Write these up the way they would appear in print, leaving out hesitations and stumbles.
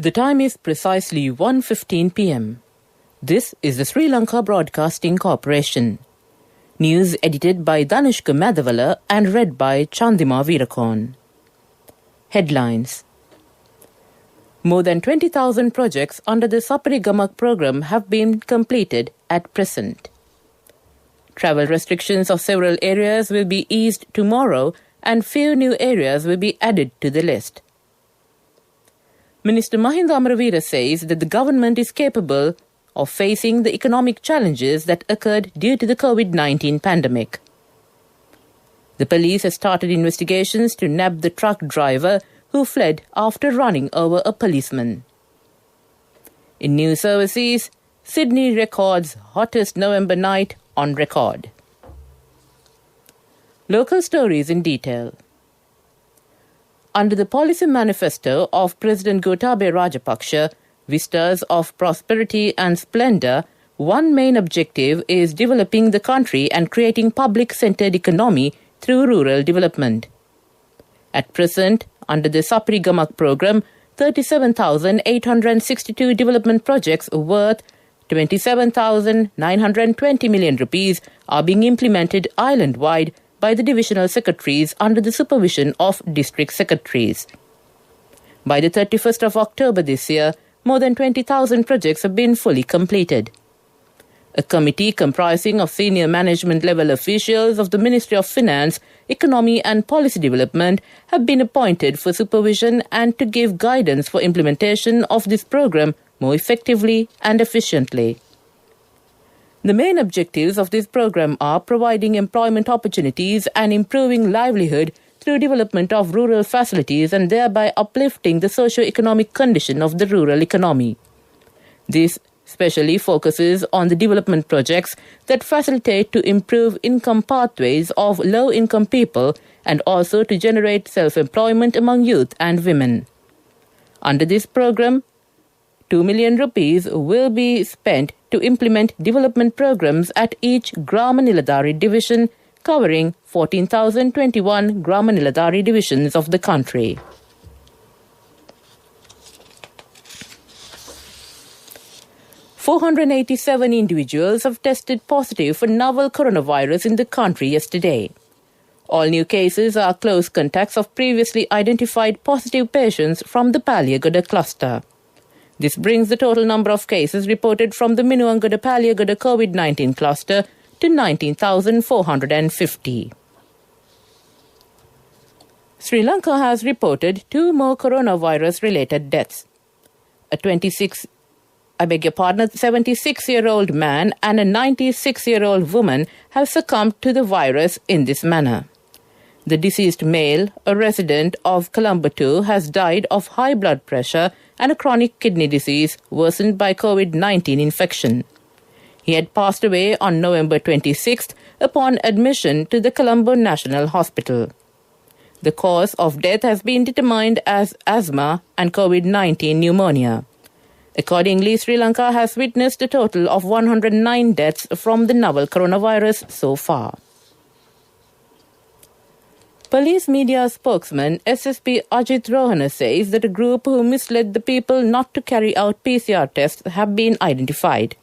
The time is precisely 1:15 p.m. This is the Sri Lanka Broadcasting Corporation. News edited by Danushka Madhavala and read by Chandima Veerakorn. Headlines. More than 20,000 projects under the Saparigamak program have been completed at present. Travel restrictions of several areas will be eased tomorrow and few new areas will be added to the list. Minister Mahinda Amaraveera says that the government is capable of facing the economic challenges that occurred due to the COVID-19 pandemic. The police has started investigations to nab the truck driver who fled after running over a policeman. In news overseas, Sydney records hottest November night on record. Local stories in detail. Under the policy manifesto of President Gotabaya Rajapaksa, Vistas of Prosperity and Splendor, one main objective is developing the country and creating public-centered economy through rural development. At present, under the Saparigamak program, 37,862 development projects worth 27,920 million rupees are being implemented island-wide by the divisional secretaries under the supervision of district secretaries. By the 31st of October this year, more than 20,000 projects have been fully completed. A committee comprising of senior management level officials of the Ministry of Finance, Economy and Policy Development have been appointed for supervision and to give guidance for implementation of this program more effectively and efficiently. The main objectives of this program are providing employment opportunities and improving livelihood through development of rural facilities and thereby uplifting the socio-economic condition of the rural economy. This especially focuses on the development projects that facilitate to improve income pathways of low-income people and also to generate self-employment among youth and women. Under this program, 2 million rupees will be spent to implement development programs at each Grama Niladhari division, covering 14,021 Grama Niladhari divisions of the country. "487 individuals have tested positive for novel coronavirus in the country yesterday. All new cases are close contacts of previously identified positive patients from the Paliagada cluster. This brings the total number of cases reported from the Minuangada Paliagada COVID-19 cluster to 19,450. Sri Lanka has reported 2 more coronavirus-related deaths. A 76-year-old man and a 96-year-old woman have succumbed to the virus in this manner. The deceased male, a resident of Colombo, has died of high blood pressure and a chronic kidney disease worsened by COVID-19 infection. He had passed away on November 26th upon admission to the Colombo National Hospital. The cause of death has been determined as asthma and COVID-19 pneumonia. Accordingly, Sri Lanka has witnessed a total of 109 deaths from the novel coronavirus so far. Police media spokesman SSP Ajit Rohana says that a group who misled the people not to carry out PCR tests have been identified.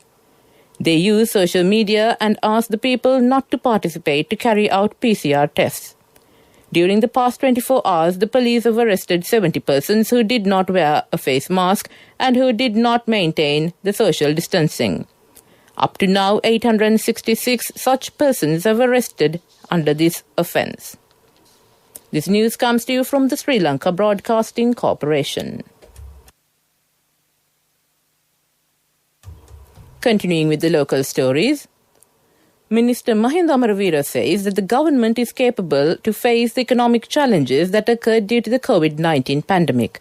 They use social media and asked the people not to participate to carry out PCR tests. During the past 24 hours, the police have arrested 70 persons who did not wear a face mask and who did not maintain the social distancing. Up to now, 866 such persons have arrested under this offence. This news comes to you from the Sri Lanka Broadcasting Corporation. Continuing with the local stories, Minister Mahinda Amaraveera says that the government is capable to face the economic challenges that occurred due to the COVID-19 pandemic.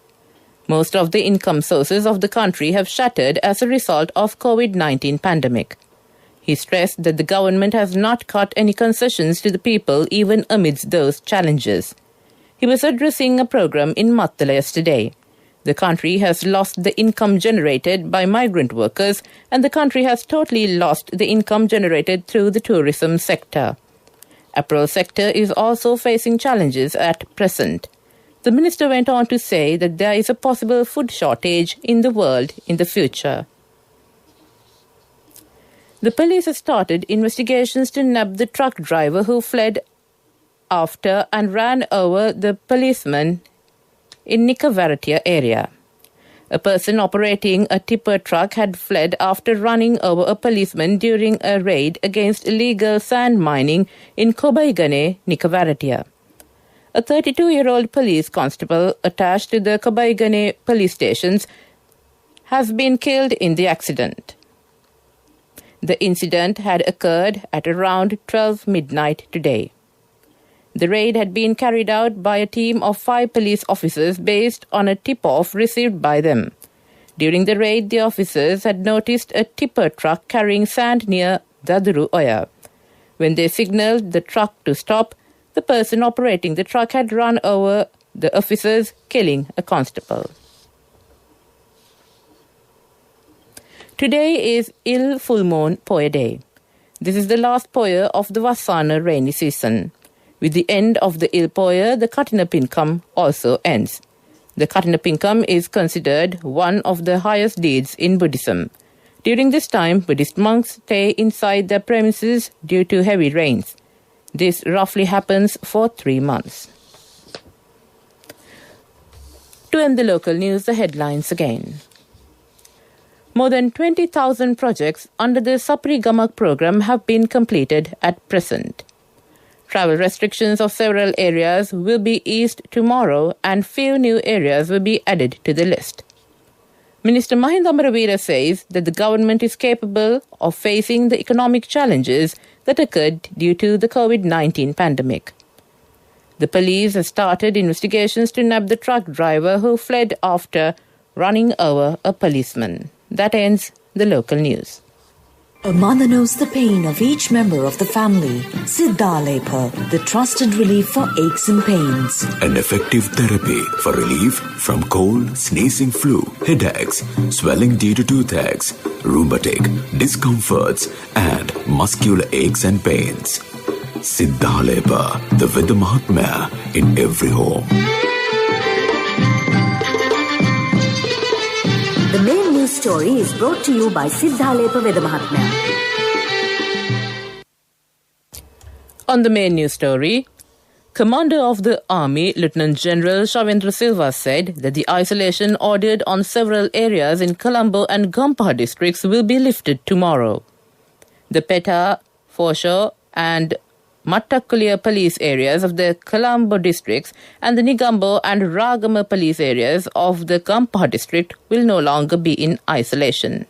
Most of the income sources of the country have shattered as a result of COVID-19 pandemic. He stressed that the government has not cut any concessions to the people even amidst those challenges. He was addressing a program in Mattala yesterday. The country has lost the income generated by migrant workers and the country has totally lost the income generated through the tourism sector. Apparel sector is also facing challenges at present. The minister went on to say that there is a possible food shortage in the world in the future. The police has started investigations to nab the truck driver who fled after and ran over the policeman in Nikavaratia area. A person operating a tipper truck had fled after running over a policeman during a raid against illegal sand mining in Kobaigane, Nikavaratia. A 32-year-old police constable attached to the Kobaigane police stations has been killed in the accident. The incident had occurred at around 12 midnight today. The raid had been carried out by a team of 5 police officers based on a tip-off received by them. During the raid, the officers had noticed a tipper truck carrying sand near Daduru Oya. When they signalled the truck to stop, the person operating the truck had run over the officers, killing a constable. Today is Il Full Moon Poya Day. This is the last Poya of the Vassana rainy season. With the end of the Il Poya, the Katina Pinkam also ends. The Katina Pinkam is considered one of the highest deeds in Buddhism. During this time, Buddhist monks stay inside their premises due to heavy rains. This roughly happens for 3 months. To end the local news, the headlines again. More than 20,000 projects under the Sapri Gamak program have been completed at present. Travel restrictions of several areas will be eased tomorrow and few new areas will be added to the list. Minister Mahinda Amaravira says that the government is capable of facing the economic challenges that occurred due to the COVID-19 pandemic. The police has started investigations to nab the truck driver who fled after running over a policeman. That ends the local news. A mother knows the pain of each member of the family. Siddhalepa, the trusted relief for aches and pains. An effective therapy for relief from cold, sneezing, flu, headaches, swelling due to toothaches, rheumatic, discomforts, and muscular aches and pains. Siddhalepa, the Veda Mahatmya in every home. The main news story is brought to you by Siddhalepa Veda Mahatmya. On the main news story, Commander of the Army, Lieutenant General Shavendra Silva said that the isolation ordered on several areas in Colombo and Gampaha districts will be lifted tomorrow. The Peta, Fosho and Mattakulia police areas of the Colombo districts and the Nigambo and Ragama police areas of the Gampaha district will no longer be in isolation.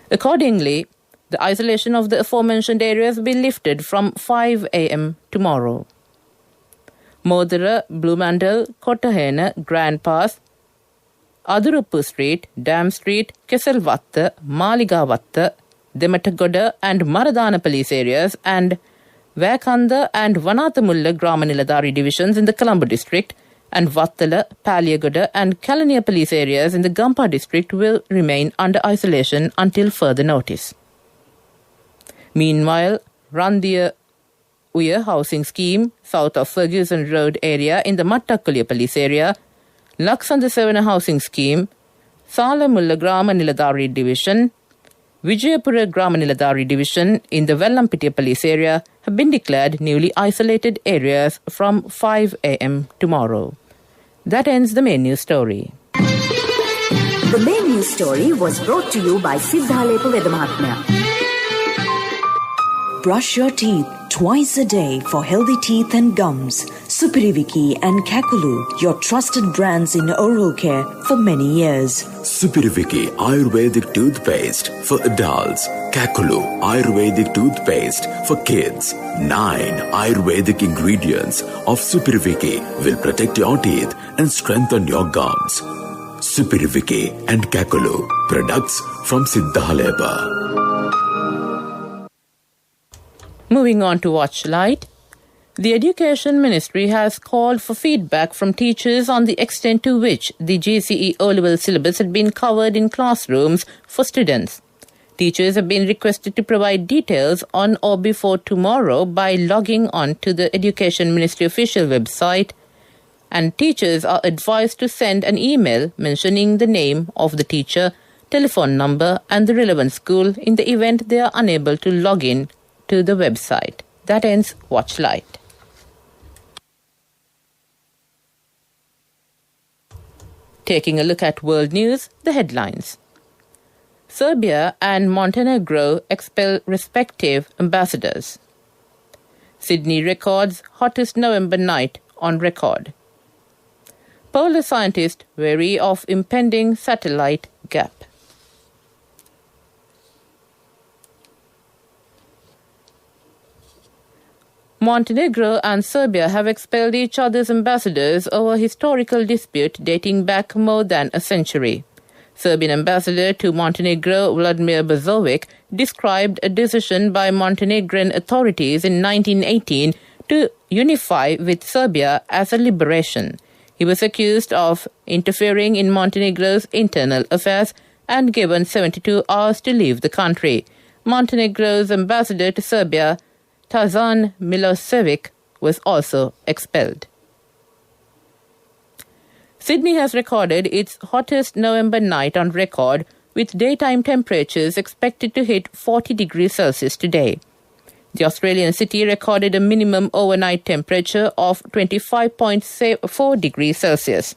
Accordingly, the isolation of the aforementioned areas will be lifted from 5 a.m. tomorrow. Modara, Blumandal, Kottahena, Grand Pass, Adurupu Street, Dam Street, Keselvatta, Maligavatta, Dematagoda and Maradana police areas and Vakanda and Vanathamulla Grama Niladhari divisions in the Colombo district and Vattala, Paliagoda and Kalaniya police areas in the Gampaha district will remain under isolation until further notice. Meanwhile, Randia Uya housing scheme south of Ferguson Road area in the Mattakulia police area, Laksanda Sevana housing scheme, Salamulla Grama Niladhari division, Vijayapura Grama Niladhari division in the Vellampitiya police area have been declared newly isolated areas from 5 a.m. tomorrow. That ends the main news story. The main news story was brought to you by Siddhalepa Veda Mahatmya. Brush your teeth twice a day for healthy teeth and gums. Supiriviki and Kakulu, your trusted brands in oral care for many years. Supiriviki Ayurvedic toothpaste for adults. Kakulu Ayurvedic toothpaste for kids. 9 Ayurvedic ingredients of Supiriviki will protect your teeth and strengthen your gums. Supiriviki and Kakulu, products from Siddhalepa. Moving on to Watchlight, the Education Ministry has called for feedback from teachers on the extent to which the GCE O-level syllabus had been covered in classrooms for students. Teachers have been requested to provide details on or before tomorrow by logging on to the Education Ministry official website and teachers are advised to send an email mentioning the name of the teacher, telephone number, and the relevant school in the event they are unable to log in to the website. That ends Watchlight. Taking a look at world news, the headlines. Serbia and Montenegro expel respective ambassadors. Sydney records hottest November night on record. Polar scientists wary of impending satellite gap. Montenegro and Serbia have expelled each other's ambassadors over a historical dispute dating back more than a century. Serbian ambassador to Montenegro, Vladimir Bazovic, described a decision by Montenegrin authorities in 1918 to unify with Serbia as a liberation. He was accused of interfering in Montenegro's internal affairs and given 72 hours to leave the country. Montenegro's ambassador to Serbia, Tazan Milosevic, was also expelled. Sydney has recorded its hottest November night on record, with daytime temperatures expected to hit 40 degrees Celsius today. The Australian city recorded a minimum overnight temperature of 25.4 degrees Celsius.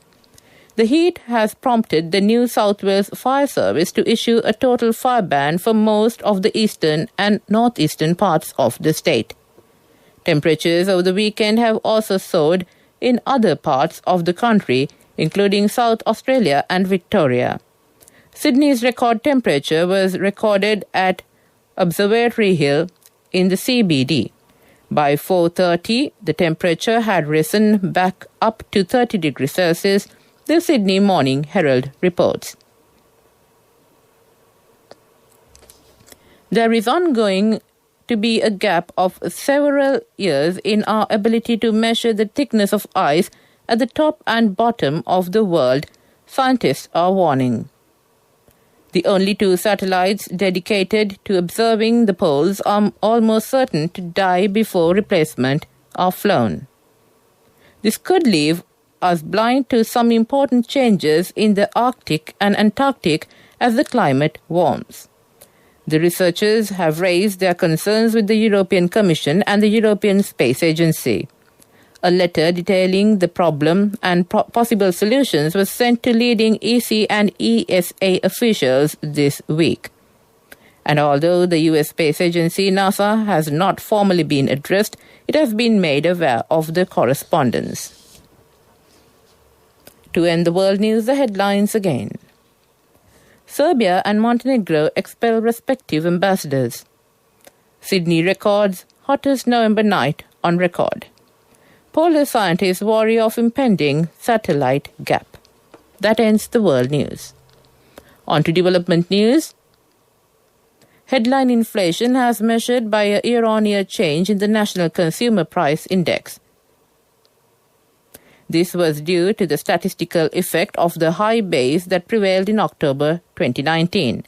The heat has prompted the New South Wales Fire Service to issue a total fire ban for most of the eastern and northeastern parts of the state. Temperatures over the weekend have also soared in other parts of the country, including South Australia and Victoria. Sydney's record temperature was recorded at Observatory Hill in the CBD. By 4:30, the temperature had risen back up to 30 degrees Celsius, the Sydney Morning Herald reports. There is ongoing to be a gap of several years in our ability to measure the thickness of ice at the top and bottom of the world, scientists are warning. The only two satellites dedicated to observing the poles are almost certain to die before replacement are flown. This could leave us blind to some important changes in the Arctic and Antarctic as the climate warms. The researchers have raised their concerns with the European Commission and the European Space Agency. A letter detailing the problem and possible solutions was sent to leading EC and ESA officials this week. And although the US Space Agency, NASA, has not formally been addressed, it has been made aware of the correspondence. To end the world news, the headlines again. Serbia and Montenegro expel respective ambassadors. Sydney records hottest November night on record. Polar scientists worry of impending satellite gap. That ends the world news. On to development news. Headline inflation has measured by a year-on-year change in the National Consumer Price Index. This was due to the statistical effect of the high base that prevailed in October 2019.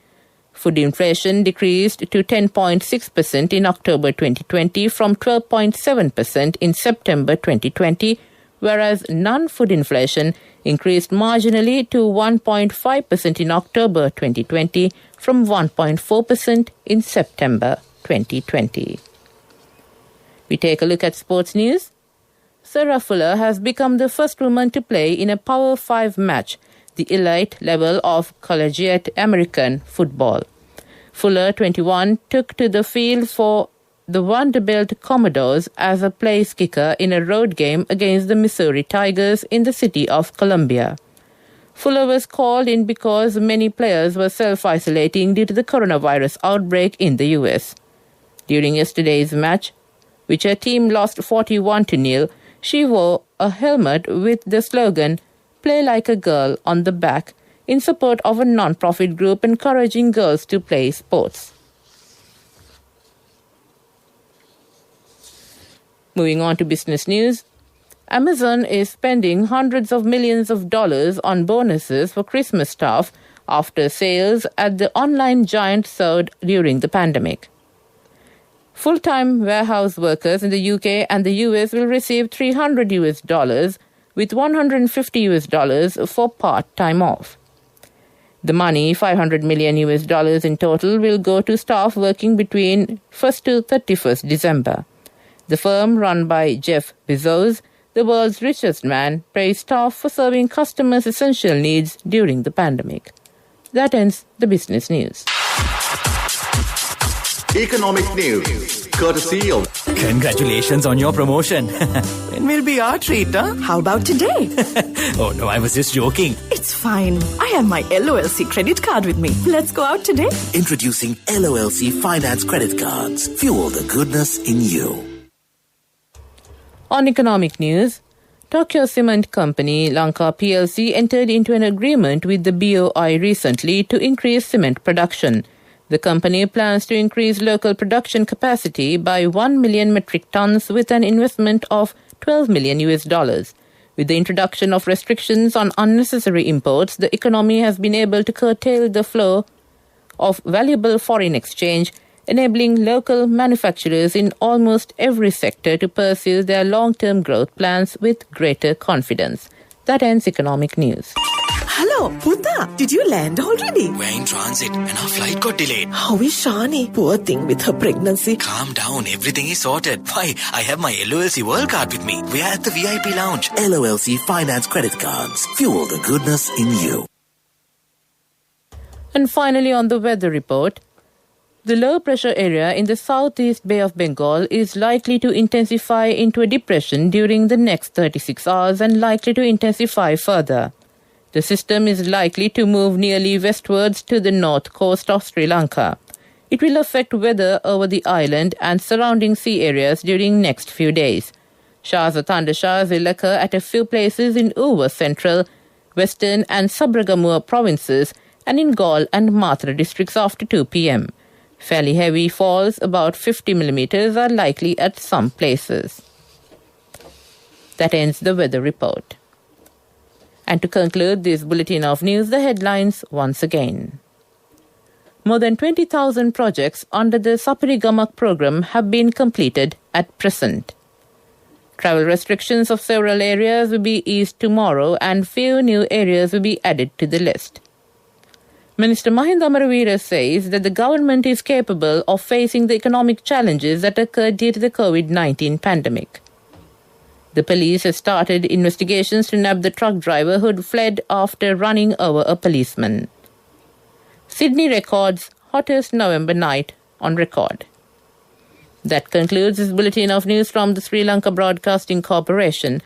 Food inflation decreased to 10.6% in October 2020 from 12.7% in September 2020, whereas non-food inflation increased marginally to 1.5% in October 2020 from 1.4% in September 2020. We take a look at sports news. Sarah Fuller has become the first woman to play in a Power 5 match, the elite level of collegiate American football. Fuller, 21, took to the field for the Vanderbilt Commodores as a place kicker in a road game against the Missouri Tigers in the city of Columbia. Fuller was called in because many players were self-isolating due to the coronavirus outbreak in the U.S. During yesterday's match, which her team lost 41-0, she wore a helmet with the slogan, "Play like a girl," on the back, in support of a non-profit group encouraging girls to play sports. Moving on to business news. Amazon is spending hundreds of millions of dollars on bonuses for Christmas staff after sales at the online giant soared during the pandemic. Full-time warehouse workers in the UK and the US will receive $300 with $150 for part-time off. The money, $500 million in total, will go to staff working between 1st to 31st December. The firm, run by Jeff Bezos, the world's richest man, praised staff for serving customers' essential needs during the pandemic. That ends the business news. Economic news, courtesy of... Congratulations on your promotion. When will be our treat, huh? How about today? Oh no, I was just joking. It's fine. I have my LOLC credit card with me. Let's go out today. Introducing LOLC Finance Credit Cards. Fuel the goodness in you. On economic news, Tokyo Cement Company, Lanka plc, entered into an agreement with the BOI recently to increase cement production. The company plans to increase local production capacity by 1 million metric tons with an investment of $12 million. With the introduction of restrictions on unnecessary imports, the economy has been able to curtail the flow of valuable foreign exchange, enabling local manufacturers in almost every sector to pursue their long-term growth plans with greater confidence. That ends economic news. Hello, Puta. Did you land already? We're in transit and our flight got delayed. How is Shani? Poor thing with her pregnancy. Calm down, everything is sorted. Why, I have my LOLC World Card with me. We are at the VIP lounge. LOLC Finance Credit Cards. Fuel the goodness in you. And finally, on the weather report, the low-pressure area in the southeast Bay of Bengal is likely to intensify into a depression during the next 36 hours and likely to intensify further. The system is likely to move nearly westwards to the north coast of Sri Lanka. It will affect weather over the island and surrounding sea areas during next few days. Showers or thundershowers will occur at a few places in Uva Central, Western and Sabragamur provinces and in Gaul and Mathura districts after 2 p.m. Fairly heavy falls, about 50 millimeters, are likely at some places. That ends the weather report. And to conclude this bulletin of news, the headlines once again. More than 20,000 projects under the Saparigamak program have been completed at present. Travel restrictions of several areas will be eased tomorrow and few new areas will be added to the list. Minister Mahinda Amaraveera says that the government is capable of facing the economic challenges that occurred due to the COVID-19 pandemic. The police has started investigations to nab the truck driver who had fled after running over a policeman. Sydney records hottest November night on record. That concludes this bulletin of news from the Sri Lanka Broadcasting Corporation.